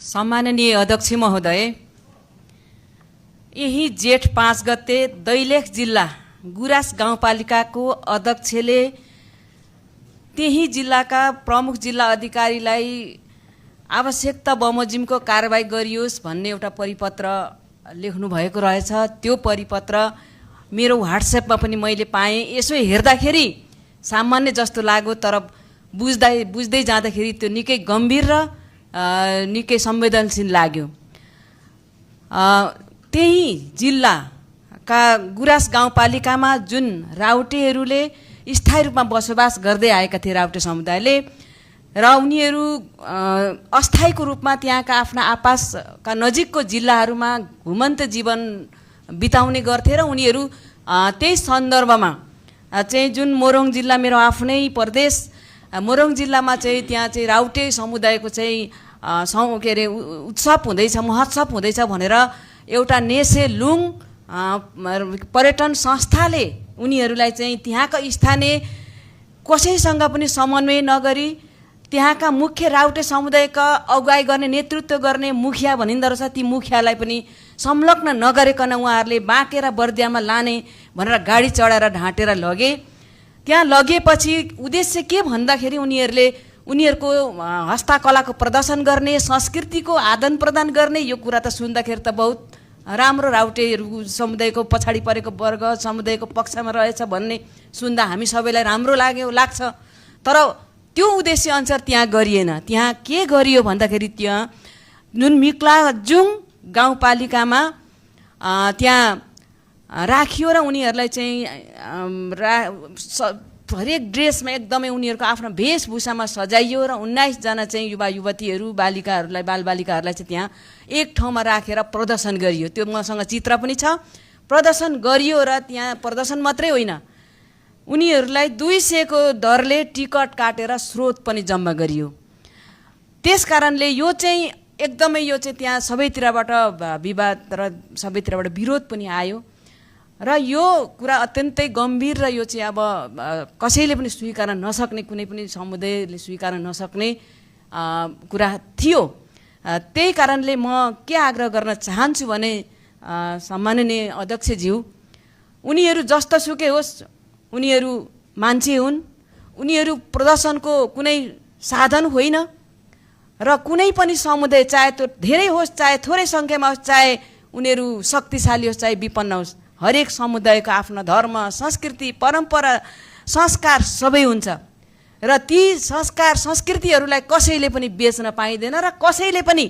सम्माननीय अध्यक्ष महोदय, यही जेठ 5 गते दैलेख जिल्ला गुराँस गाउँपालिकाको अध्यक्षले त्यही जिल्लाका प्रमुख जिल्ला अधिकारीलाई आवश्यकता बमोजिमको कारबाही गरियोस् भन्ने एउटा परिपत्र लेख्नु भएको रहेछ। त्यो परिपत्र मेरो व्हाट्सएपमा पनि मैले पाएँ। यसो हेर्दाखेरि सामान्य जस्तो लाग्यो, तर बुझ्दै जाँदाखेरि त्यो निकै गम्भीर र निकै संवेदनशील लाग्यो। त्यही जिल्लाका गुराँस गाउँपालिकामा जुन राउटेहरूले स्थायी रूपमा बसोबास गर्दै आएका थिए राउटे समुदायले, र उनीहरू अस्थायीको रूपमा त्यहाँका आफ्ना आसपासका नजिकको जिल्लाहरूमा घुमन्त जीवन बिताउने गर्थे र उनीहरू त्यही सन्दर्भमा चाहिँ जुन मोरङ जिल्ला मेरो आफ्नै प्रदेश मोरङ जिल्लामा चाहिँ त्यहाँ चाहिँ राउटे समुदायको चाहिँ के अरे उत्सव हुँदैछ, महोत्सव हुँदैछ भनेर एउटा नेसेलुङ पर्यटन संस्थाले उनीहरूलाई चाहिँ त्यहाँका स्थानीय कसैसँग पनि समन्वय नगरी त्यहाँका मुख्य राउटे समुदायका अगुवाई गर्ने नेतृत्व गर्ने मुखिया भनिँदो रहेछ, ती मुखियालाई पनि संलग्न नगरिकन उहाँहरूले बाँकेर बर्दियामा लाने भनेर गाडी चढाएर ढाँटेर लगे। त्यहाँ लगेपछि उद्देश्य के भन्दाखेरि उनीहरूको हस्तकलाको प्रदर्शन गर्ने, संस्कृतिको आदान प्रदान गर्ने। यो कुरा त सुन्दाखेरि त बहुत राम्रो राउटेहरू समुदायको पछाडि परेको वर्ग समुदायको पक्षमा रहेछ भन्ने सुन्दा हामी सबैलाई राम्रो लाग्छ। तर त्यो उद्देश्य अनुसार त्यहाँ गरिएन। त्यहाँ के गरियो भन्दाखेरि त्यहाँ जुन मिक्लाजुङ गाउँपालिकामा त्यहाँ राखियो र उनीहरूलाई चाहिँ हरेक ड्रेसमा एकदमै उनीहरूको आफ्नो वेशभूषामा सजाइयो र 19 जना चाहिँ युवा युवतीहरू बालबालिकाहरूलाई चाहिँ त्यहाँ एक ठाउँमा राखेर प्रदर्शन गरियो। त्यो मसँग चित्र पनि छ। प्रदर्शन गरियो र त्यहाँ प्रदर्शन मात्रै होइन, उनीहरूलाई 200 को दरले टिकट काटेर स्रोत पनि जम्मा गरियो। त्यस कारणले यो चाहिँ एकदमै त्यहाँ सबैतिरबाट विवाद र सबैतिरबाट विरोध पनि आयो र यो कुरा अत्यन्तै गम्भीर र यो चाहिँ अब कसैले पनि स्वीकार नसक्ने, कुनै पनि समुदायले स्वीकार नसक्ने कुरा थियो। त्यही कारणले म के आग्रह गर्न चाहन्छु भने सम्माननीय अध्यक्षज्यू, उनीहरू जस्तोसुकै होस्, उनीहरू मान्छे हुन्, उनीहरू प्रदर्शनको कुनै साधन होइन र कुनै पनि समुदाय चाहे त्यो धेरै होस् चाहे थोरै सङ्ख्यामा होस्, चाहे उनीहरू शक्तिशाली होस् चाहे विपन्न होस्, हरेक समुदायको आफ्नो धर्म संस्कृति परम्परा संस्कार सबै हुन्छ र ती संस्कार संस्कृतिहरूलाई कसैले पनि बेच्न पाइँदैन र कसैले पनि